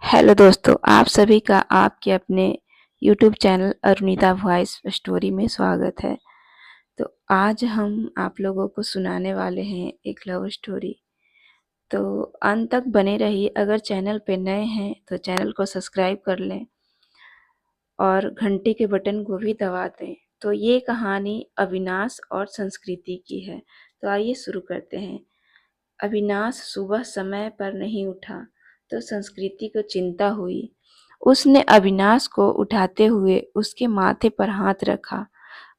Hello दोस्तों, आप सभी का आपके अपने YouTube channel Arunita voice story में स्वागत है। तो आज हम आप लोगों को सुनाने वाले हैं एक लव स्टोरी। तो अंत तक बने रहिए। अगर चैनल पे नए हैं तो चैनल को सब्सक्राइब कर लें और घंटी के बटन को भी दबा दें। तो ये कहानी अविनाश और संस्कृति की है। तो आइए शुरू करते हैं। अविनाश सुबह समय पर नहीं उठा तो संस्कृति को चिंता हुई। उसने अविनाश को उठाते हुए उसके माथे पर हाथ रखा।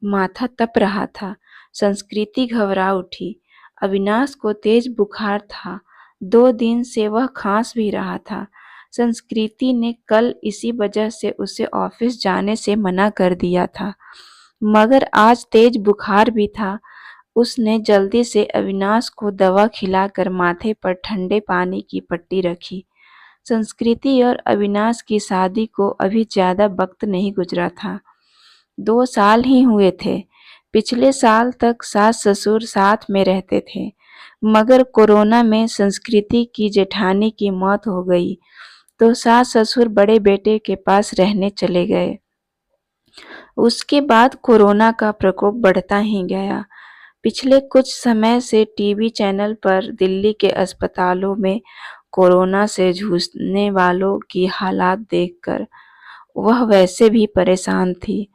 माथा तप रहा था। संस्कृति घबरा उठी। अविनाश को तेज बुखार था। 2 दिन से वह खांस भी रहा था। संस्कृति ने कल इसी वजह से उसे ऑफिस जाने से मना कर दिया था, मगर आज तेज बुखार भी था। उसने जल्दी से अविनाश को दवा खिलाकर माथे पर ठंडे पानी की पट्टी रखी। संस्कृति और अविनाश की शादी को अभी ज्यादा वक्त नहीं गुजरा था। 2 साल ही हुए थे। पिछले साल तक सास ससुर साथ में रहते थे, मगर कोरोना में संस्कृति की जेठानी की मौत हो गई तो सास ससुर बड़े बेटे के पास रहने चले गए। उसके बाद कोरोना का प्रकोप बढ़ता ही गया। पिछले कुछ समय से टीवी चैनल पर दिल्ली के अस्पतालों में कोरोना से जूझने वालों की हालात देखकर वह वैसे भी परेशान थी।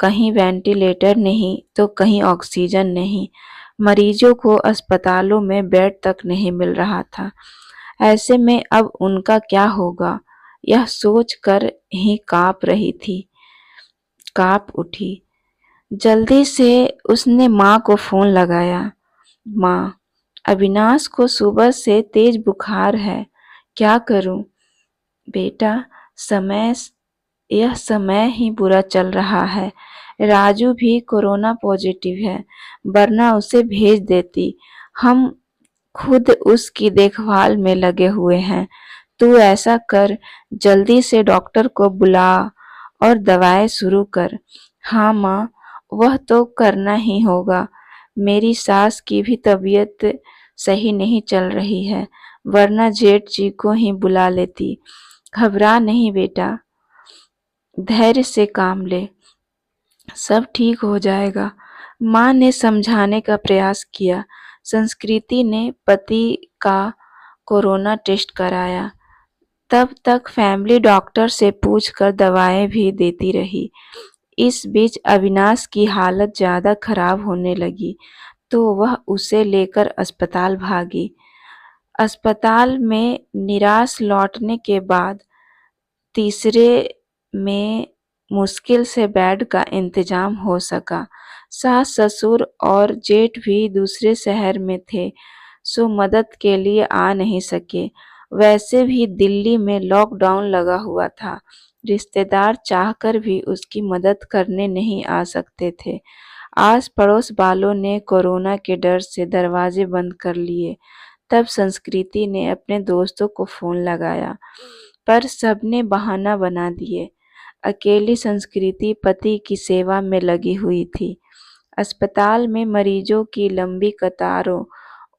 कहीं वेंटिलेटर नहीं तो कहीं ऑक्सीजन नहीं। मरीजों को अस्पतालों में बेड तक नहीं मिल रहा था। ऐसे में अब उनका क्या होगा, यह सोचकर ही कांप उठी। जल्दी से उसने माँ को फोन लगाया। माँ, अविनाश को सुबह से तेज बुखार है, क्या करूं? बेटा, समय यह समय ही बुरा चल रहा है। राजू भी कोरोना पॉजिटिव है, वरना उसे भेज देती। हम खुद उसकी देखभाल में लगे हुए हैं। तू ऐसा कर, जल्दी से डॉक्टर को बुला और दवाएं शुरू कर। हाँ माँ, वह तो करना ही होगा। मेरी सास की भी तबीयत सही नहीं चल रही है, वरना जेठ जी को ही बुला लेती। घबरा नहीं बेटा, धैर्य से काम ले, सब ठीक हो जाएगा। माँ ने समझाने का प्रयास किया। संस्कृति ने पति का कोरोना टेस्ट कराया। तब तक फैमिली डॉक्टर से पूछकर दवाएं भी देती रही। इस बीच अविनाश की हालत ज्यादा खराब होने लगी तो वह उसे लेकर अस्पताल भागी। अस्पताल में निराश लौटने के बाद तीसरे में मुश्किल से बेड का इंतजाम हो सका। सास ससुर और जेठ भी दूसरे शहर में थे, सो मदद के लिए आ नहीं सके। वैसे भी दिल्ली में लॉकडाउन लगा हुआ था। रिश्तेदार चाहकर भी उसकी मदद करने नहीं आ सकते थे। आस पड़ोस वालों ने कोरोना के डर से दरवाजे बंद कर लिए। तब संस्कृति ने अपने दोस्तों को फोन लगाया, पर सबने बहाना बना दिए। अकेली संस्कृति पति की सेवा में लगी हुई थी। अस्पताल में मरीजों की लंबी कतारों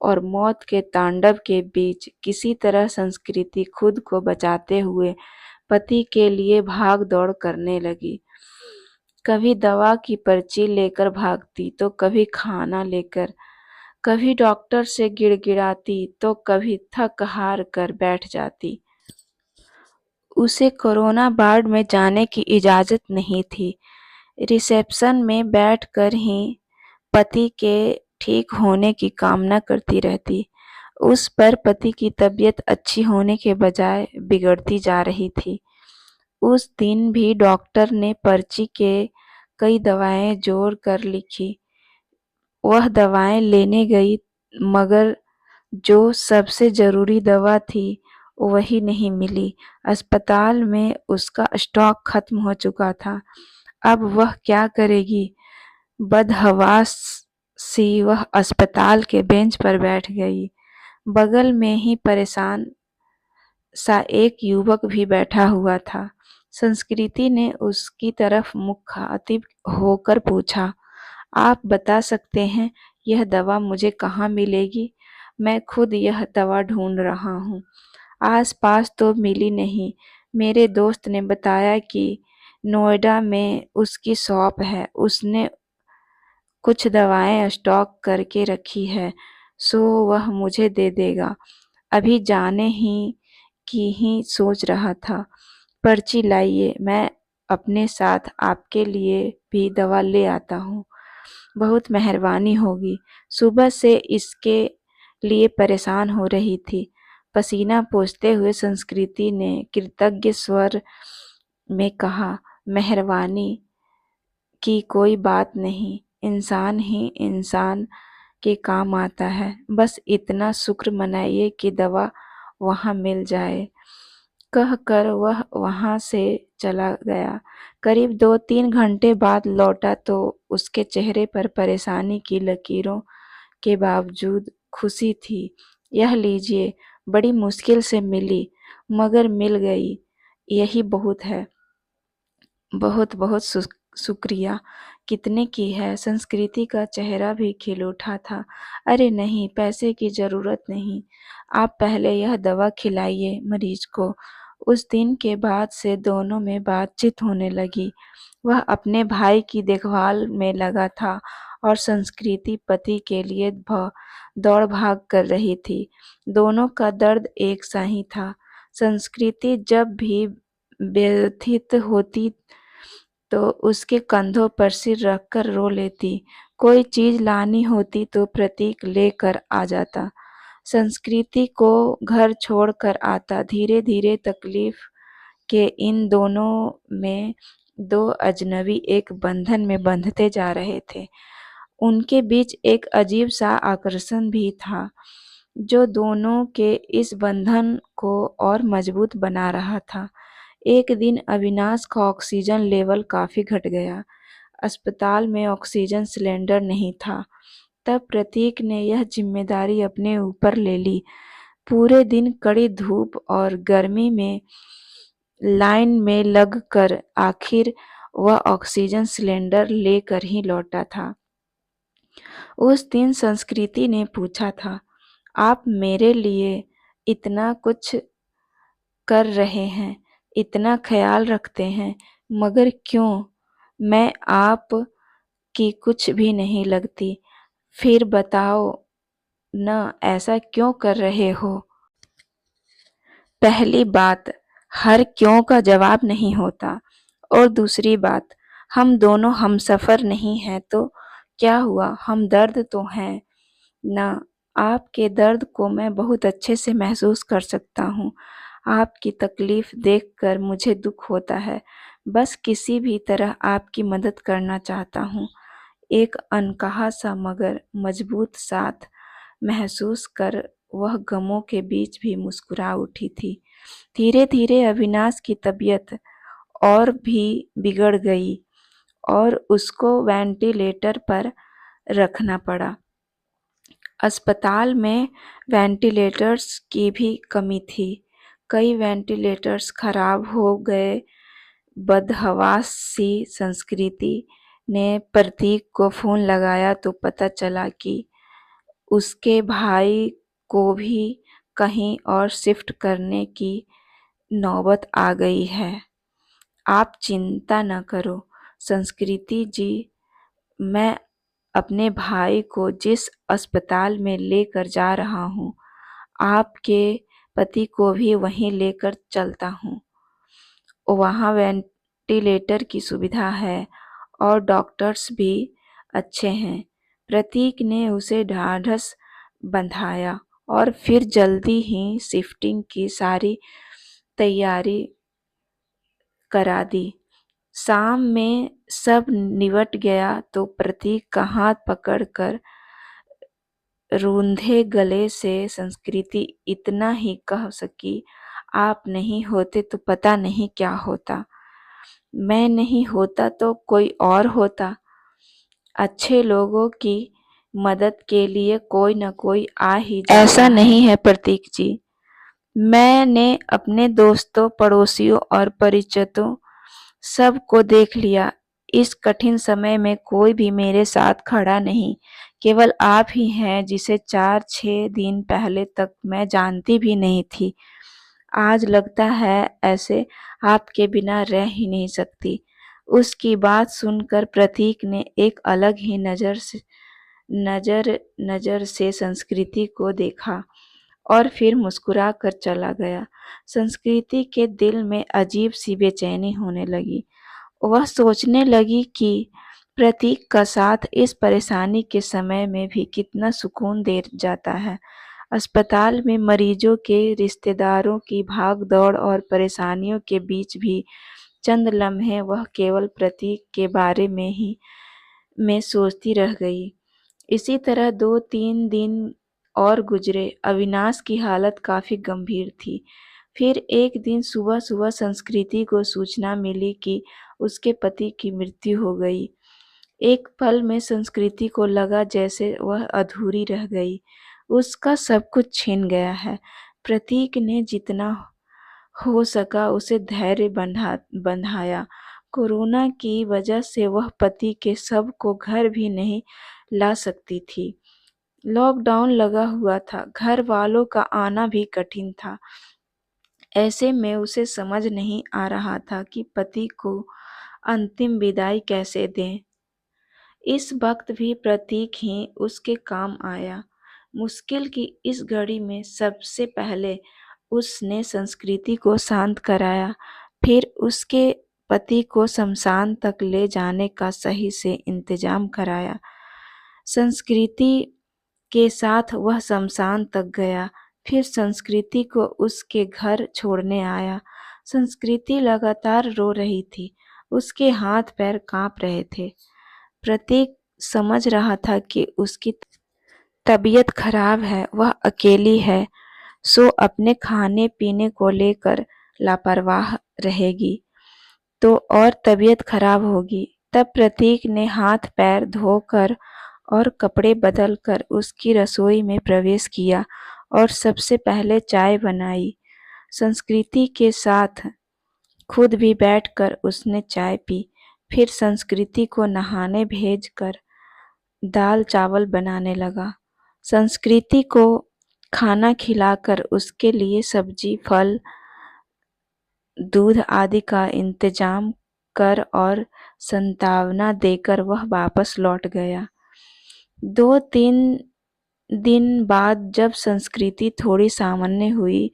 और मौत के तांडव के बीच किसी तरह संस्कृति खुद को बचाते हुए पति के लिए भाग दौड़ करने लगी। कभी दवा की पर्ची लेकर भागती तो कभी खाना लेकर, कभी डॉक्टर से गिड़गिड़ाती तो कभी थक हार कर बैठ जाती। उसे कोरोना वार्ड में जाने की इजाजत नहीं थी। रिसेप्शन में बैठकर ही पति के ठीक होने की कामना करती रहती। उस पर पति की तबीयत अच्छी होने के बजाय बिगड़ती जा रही थी। उस दिन भी डॉक्टर ने पर्ची के कई दवाएं जोड़ कर लिखी। वह दवाएं लेने गई, मगर जो सबसे जरूरी दवा थी वही नहीं मिली। अस्पताल में उसका स्टॉक खत्म हो चुका था। अब वह क्या करेगी? बदहवास सी वह अस्पताल के बेंच पर बैठ गई। बगल में ही परेशान सा एक युवक भी बैठा हुआ था। संस्कृति ने उसकी तरफ मुखातिब होकर पूछा, आप बता सकते हैं यह दवा मुझे कहाँ मिलेगी? मैं खुद यह दवा ढूंढ रहा हूँ। आस-पास तो मिली नहीं। मेरे दोस्त ने बताया कि नोएडा में उसकी शॉप है। उसने कुछ दवाएँ स्टॉक करके रखी है, सो वह मुझे दे देगा। अभी जाने की ही सोच रहा था। पर्ची लाइए, मैं अपने साथ आपके लिए भी दवा ले आता हूँ। बहुत मेहरबानी होगी। सुबह से इसके लिए परेशान हो रही थी। पसीना पोंछते हुए संस्कृति ने कृतज्ञ स्वर में कहा, मेहरबानी की कोई बात नहीं, इंसान ही इंसान के काम आता है। बस इतना शुक्र मनाइए कि दवा वहाँ मिल जाए। कहकर वह वहाँ से चला गया। करीब 2-3 घंटे बाद लौटा तो उसके चेहरे पर परेशानी की लकीरों के बावजूद खुशी थी। यह लीजिए, बड़ी मुश्किल से मिली, मगर मिल गई, यही बहुत है। बहुत बहुत शुक्रिया। कितने की है? संस्कृति का चेहरा भी खिल उठा था। अरे नहीं, पैसे की ज़रूरत नहीं। आप पहले यह दवा खिलाइए मरीज को। उस दिन के बाद से दोनों में बातचीत होने लगी। वह अपने भाई की देखभाल में लगा था और संस्कृति पति के लिए दौड़-भाग कर रही थी। दोनों का दर्द एक सा ही था। संस्कृति जब भी व्यथित होती तो उसके कंधों पर सिर रखकर रो लेती। कोई चीज़ लानी होती तो प्रतीक लेकर आ जाता। संस्कृति को घर छोड़कर आता। धीरे-धीरे तकलीफ के इन दोनों में दो अजनबी एक बंधन में बंधते जा रहे थे। उनके बीच एक अजीब-सा आकर्षण भी था, जो दोनों के इस बंधन को और मजबूत बना रहा था। एक दिन अविनाश का ऑक्सीजन लेवल काफ़ी घट गया। अस्पताल में ऑक्सीजन सिलेंडर नहीं था। तब प्रतीक ने यह जिम्मेदारी अपने ऊपर ले ली। पूरे दिन कड़ी धूप और गर्मी में लाइन में लगकर आखिर वह ऑक्सीजन सिलेंडर लेकर ही लौटा था। उस दिन संस्कृति ने पूछा था, आप मेरे लिए इतना कुछ कर रहे हैं, इतना ख्याल रखते हैं, मगर क्यों? मैं आप की कुछ भी नहीं लगती। फिर बताओ न, ऐसा क्यों कर रहे हो? पहली बात, हर क्यों का जवाब नहीं होता। और दूसरी बात, हम दोनों हमसफ़र नहीं हैं तो क्या हुआ, हम दर्द तो हैं ना। आपके दर्द को मैं बहुत अच्छे से महसूस कर सकता हूँ। आपकी तकलीफ़ देखकर मुझे दुख होता है। बस किसी भी तरह आपकी मदद करना चाहता हूँ। एक अनकहा सा मगर मजबूत साथ महसूस कर वह गमों के बीच भी मुस्कुरा उठी थी। धीरे-धीरे अविनाश की तबीयत और भी बिगड़ गई और उसको वेंटिलेटर पर रखना पड़ा। अस्पताल में वेंटिलेटर्स की भी कमी थी। कई वेंटिलेटर्स खराब हो गए। बदहवास सी संस्कृति ने प्रतीक को फ़ोन लगाया तो पता चला कि उसके भाई को भी कहीं और शिफ्ट करने की नौबत आ गई है। आप चिंता न करो संस्कृति जी, मैं अपने भाई को जिस अस्पताल में लेकर जा रहा हूँ, आपके पति को भी वहीं लेकर चलता हूँ। वहाँ वेंटिलेटर की सुविधा है और डॉक्टर्स भी अच्छे हैं। प्रतीक ने उसे ढाढ़स बंधाया और फिर जल्दी ही शिफ्टिंग की सारी तैयारी करा दी। शाम में सब निबट गया तो प्रतीक का हाथ पकड़कर रूंधे गले से संस्कृति इतना ही कह सकी, आप नहीं होते तो पता नहीं क्या होता। मैं नहीं होता तो कोई और होता। अच्छे लोगों की मदद के लिए कोई न कोई आ ही जाता ऐसा नहीं है प्रतीक जी। मैंने अपने दोस्तों, पड़ोसियों और परिचितों सबको देख लिया। इस कठिन समय में कोई भी मेरे साथ खड़ा नहीं। केवल आप ही हैं जिसे 4-6 दिन पहले तक मैं जानती भी नहीं थी। आज लगता है ऐसे आपके बिना रह ही नहीं सकती। उसकी बात सुनकर प्रतीक ने एक अलग ही नज़र नज़र से संस्कृति को देखा और फिर मुस्कुरा कर चला गया। संस्कृति के दिल में अजीब-सी बेचैनी होने लगी। वह सोचने लगी कि प्रतीक का साथ इस परेशानी के समय में भी कितना सुकून दे जाता है। अस्पताल में मरीजों के रिश्तेदारों की भाग-दौड़ और परेशानियों के बीच भी चंद लम्हे वह केवल प्रतीक के बारे में सोचती रह गई। इसी तरह 2-3 दिन और गुजरे। अविनाश की हालत काफ़ी गंभीर थी। फिर एक दिन सुबह-सुबह संस्कृति को सूचना मिली कि उसके पति की मृत्यु हो गई। एक पल में संस्कृति को लगा जैसे वह अधूरी रह गई। उसका सब कुछ छिन गया है। प्रतीक ने जितना हो सका उसे धैर्य बंधाया। कोरोना की वजह से वह पति के शव को घर भी नहीं ला सकती थी। लॉकडाउन लगा हुआ था, घर वालों का आना भी कठिन था। ऐसे में उसे समझ नहीं आ रहा था कि पति को अंतिम विदाई कैसे दें। इस वक्त भी प्रतीक ही उसके काम आया। मुश्किल की इस घड़ी में सबसे पहले उसने संस्कृति को शांत कराया, फिर उसके पति को शमशान तक ले जाने का सही से इंतजाम कराया। संस्कृति के साथ वह शमशान तक गया, फिर संस्कृति को उसके घर छोड़ने आया। संस्कृति लगातार रो रही थी, उसके हाथ पैर कांप रहे थे। प्रतीक समझ रहा था कि उसकी तबीयत खराब है, वह अकेली है, सो अपने खाने-पीने को लेकर लापरवाह रहेगी तो और तबीयत खराब होगी। तब प्रतीक ने हाथ-पैर धोकर और कपड़े बदलकर उसकी रसोई में प्रवेश किया और सबसे पहले चाय बनाई। संस्कृति के साथ खुद भी बैठकर उसने चाय पी। फिर संस्कृति को नहाने भेजकर दाल-चावल बनाने लगा। संस्कृति को खाना खिलाकर उसके लिए सब्जी, फल, दूध आदि का इंतजाम कर और सांत्वना देकर वह वापस लौट गया। 2-3 दिन बाद जब संस्कृति थोड़ी सामान्य हुई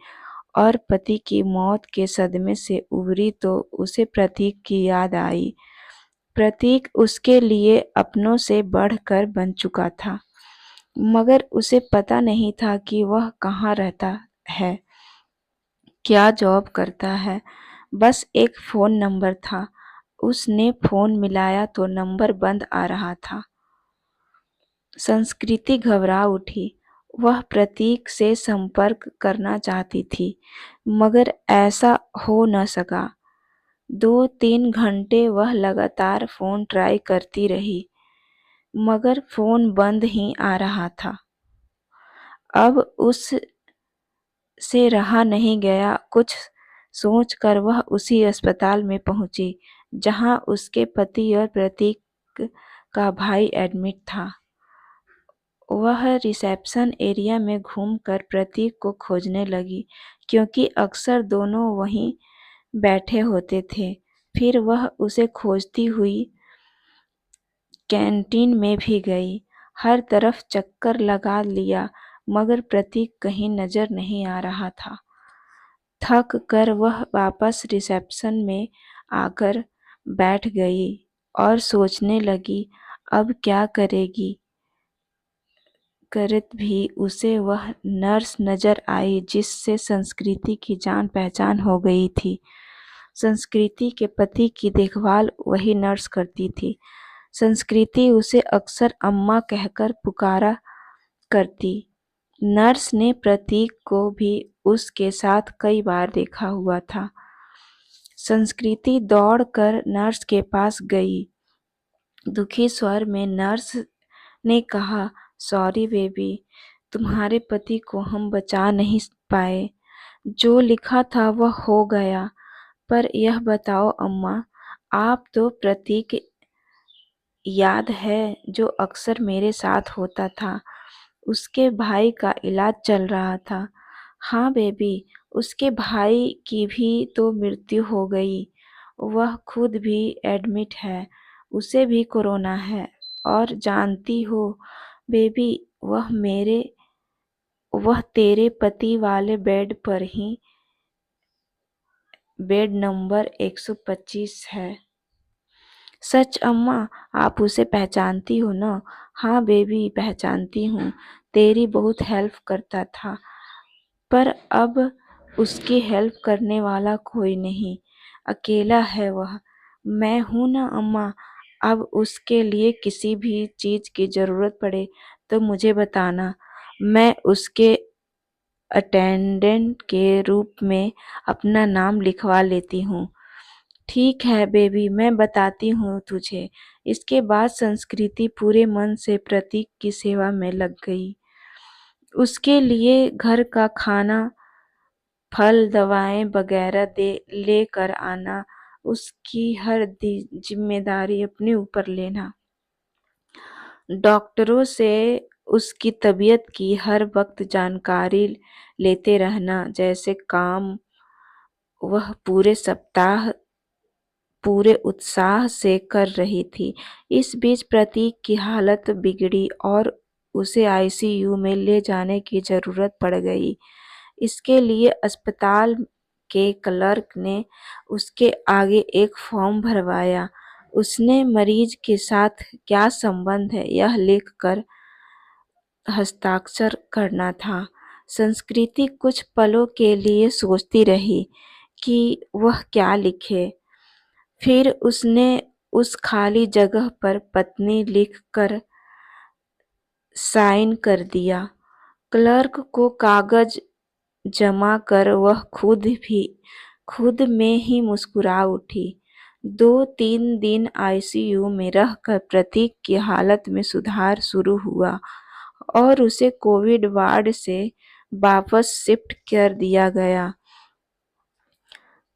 और पति की मौत के सदमे से उबरी तो उसे प्रतीक की याद आई। प्रतीक उसके लिए अपनों से बढ़कर बन चुका था, मगर उसे पता नहीं था कि वह कहाँ रहता है, क्या जॉब करता है। बस एक फ़ोन नंबर था। उसने फ़ोन मिलाया तो नंबर बंद आ रहा था। संस्कृति घबरा उठी। वह प्रतीक से संपर्क करना चाहती थी, मगर ऐसा हो न सका। 2-3 घंटे वह लगातार फ़ोन ट्राई करती रही, मगर फ़ोन बंद ही आ रहा था। अब उससे रहा नहीं गया। कुछ सोचकर वह उसी अस्पताल में पहुंची, जहां उसके पति और प्रतीक का भाई एडमिट था। वह रिसेप्शन एरिया में घूमकर प्रतीक को खोजने लगी, क्योंकि अक्सर दोनों वहीं बैठे होते थे। फिर वह उसे खोजती हुई कैंटीन में भी गई। हर तरफ चक्कर लगा लिया, मगर प्रतीक कहीं नजर नहीं आ रहा था। थक कर वह वापस रिसेप्शन में आकर बैठ गई और सोचने लगी, अब क्या करेगी। करत भी उसे वह नर्स नजर आई जिससे संस्कृति की जान पहचान हो गई थी। संस्कृति के पति की देखभाल वही नर्स करती थी। संस्कृति उसे अक्सर अम्मा कहकर पुकारा करती। नर्स ने प्रतीक को भी उसके साथ कई बार देखा हुआ था। संस्कृति दौड़कर नर्स के पास गई। दुखी स्वर में नर्स ने कहा, सॉरी बेबी, तुम्हारे पति को हम बचा नहीं पाए। जो लिखा था वह हो गया। पर यह बताओ अम्मा, आप तो प्रतीक याद है जो अक्सर मेरे साथ होता था। उसके भाई का इलाज चल रहा था। हाँ बेबी, उसके भाई की भी तो मृत्यु हो गई। वह खुद भी एडमिट है, उसे भी कोरोना है। और जानती हो बेबी, वह तेरे पति वाले बेड नंबर 125 है। सच अम्मा, आप उसे पहचानती हो ना? हाँ बेबी, पहचानती हूँ। तेरी बहुत हेल्प करता था, पर अब उसकी हेल्प करने वाला कोई नहीं, अकेला है वह। मैं हूँ ना अम्मा। अब उसके लिए किसी भी चीज़ की ज़रूरत पड़े तो मुझे बताना, मैं उसके अटेंडेंट के रूप में अपना नाम लिखवा लेती हूँ। ठीक है बेबी, मैं बताती हूँ तुझे। इसके बाद संस्कृति पूरे मन से प्रतीक की सेवा में लग गई। उसके लिए घर का खाना, फल, दवाएं वगैरह लेकर आना, उसकी हर जिम्मेदारी अपने ऊपर लेना। डॉक्टरों से उसकी तबीयत की हर वक्त जानकारी लेते रहना, जैसे काम वह पूरे उत्साह से कर रही थी। इस बीच प्रतीक की हालत बिगड़ी और उसे आईसीयू में ले जाने की जरूरत पड़ गई। इसके लिए अस्पताल के क्लर्क ने उसके आगे एक फॉर्म भरवाया। उसने मरीज के साथ क्या संबंध है यह लिखकर हस्ताक्षर करना था। संस्कृति कुछ पलों के लिए सोचती रही कि वह क्या लिखे। फिर उसने उस खाली जगह पर पत्नी लिखकर साइन कर दिया। क्लर्क को कागज जमा कर वह खुद में ही मुस्कुरा उठी। 2-3 दिन आईसीयू में रहकर प्रतीक की हालत में सुधार शुरू हुआ और उसे कोविड वार्ड से वापस शिफ्ट कर दिया गया।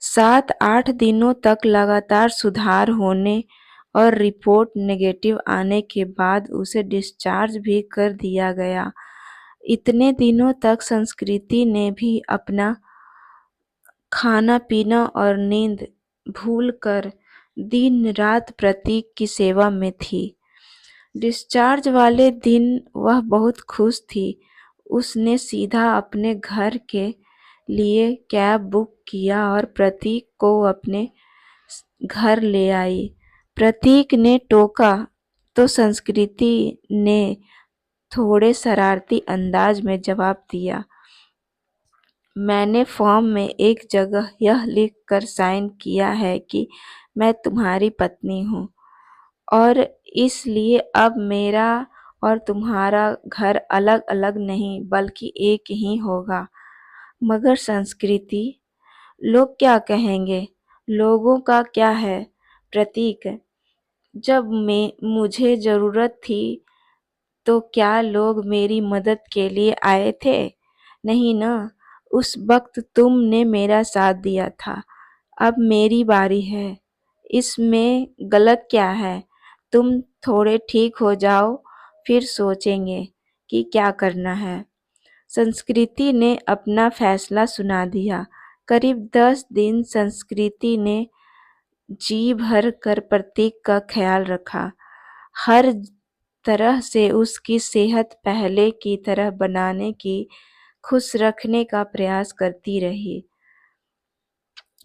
7-8 दिनों तक लगातार सुधार होने और रिपोर्ट नेगेटिव आने के बाद उसे डिस्चार्ज भी कर दिया गया। इतने दिनों तक संस्कृति ने भी अपना खाना पीना और नींद भूलकर दिन रात प्रतीक की सेवा में थी। डिस्चार्ज वाले दिन वह बहुत खुश थी। उसने सीधा अपने घर के लिए कैब बुक किया और प्रतीक को अपने घर ले आई। प्रतीक ने टोका तो संस्कृति ने थोड़े शरारती अंदाज में जवाब दिया, मैंने फॉर्म में एक जगह यह लिखकर साइन किया है कि मैं तुम्हारी पत्नी हूँ और इसलिए अब मेरा और तुम्हारा घर अलग अलग नहीं बल्कि एक ही होगा। मगर संस्कृति, लोग क्या कहेंगे? लोगों का क्या है? प्रतीक, जब मुझे जरूरत थी तो क्या लोग मेरी मदद के लिए आए थे? नहीं ना। उस वक्त तुमने मेरा साथ दिया था। अब मेरी बारी है। इसमें गलत क्या है? तुम थोड़े ठीक हो जाओ, फिर सोचेंगे कि क्या करना है। संस्कृति ने अपना फैसला सुना दिया। करीब 10 दिन संस्कृति ने जी भर कर प्रतीक का ख्याल रखा। हर तरह से उसकी सेहत पहले की तरह बनाने की, खुश रखने का प्रयास करती रही।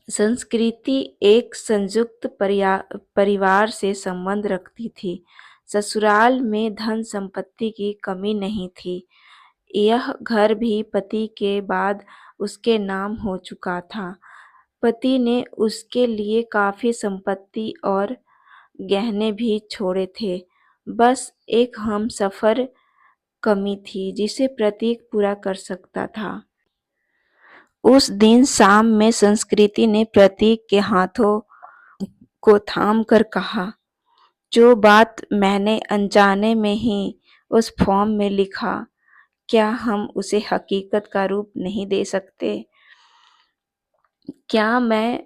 संस्कृति एक संयुक्त परिवार से संबंध रखती थी। ससुराल में धन संपत्ति की कमी नहीं थी। यह घर भी पति के बाद उसके नाम हो चुका था। पति ने उसके लिए काफी संपत्ति और गहने भी छोड़े थे। बस एक हमसफर कमी थी जिसे प्रतीक पूरा कर सकता था। उस दिन शाम में संस्कृति ने प्रतीक के हाथों को थाम कर कहा, जो बात मैंने अनजाने में ही उस फॉर्म में लिखा, क्या हम उसे हकीकत का रूप नहीं दे सकते? क्या मैं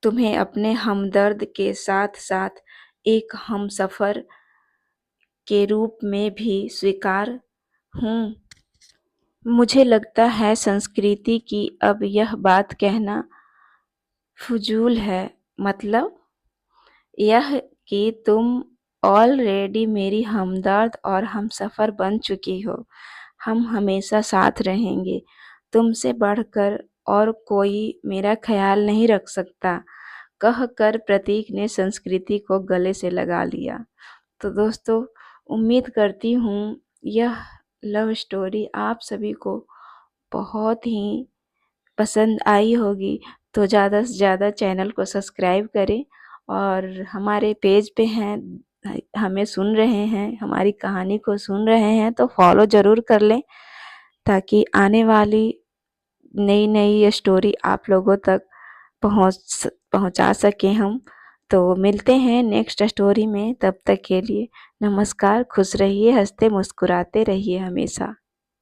तुम्हें अपने हमदर्द के साथ साथ एक हमसफर के रूप में भी स्वीकार हूँ? मुझे लगता है संस्कृति की अब यह बात कहना फ़ुज़ूल है। मतलब यह कि तुम ऑलरेडी मेरी हमदर्द और हमसफ़र बन चुकी हो। हम हमेशा साथ रहेंगे। तुमसे बढ़कर और कोई मेरा ख़्याल नहीं रख सकता, कहकर प्रतीक ने संस्कृति को गले से लगा लिया। तो दोस्तों, उम्मीद करती हूँ यह लव स्टोरी आप सभी को बहुत ही पसंद आई होगी। तो ज़्यादा से ज़्यादा चैनल को सब्सक्राइब करें और हमारे पेज पे हैं, हमें सुन रहे हैं, हमारी कहानी को सुन रहे हैं तो फॉलो ज़रूर कर लें, ताकि आने वाली नई-नई स्टोरी आप लोगों तक पहुँचा सकें हम। तो मिलते हैं नेक्स्ट स्टोरी में, तब तक के लिए नमस्कार, खुश रहिए, हँसते मुस्कुराते रहिए हमेशा।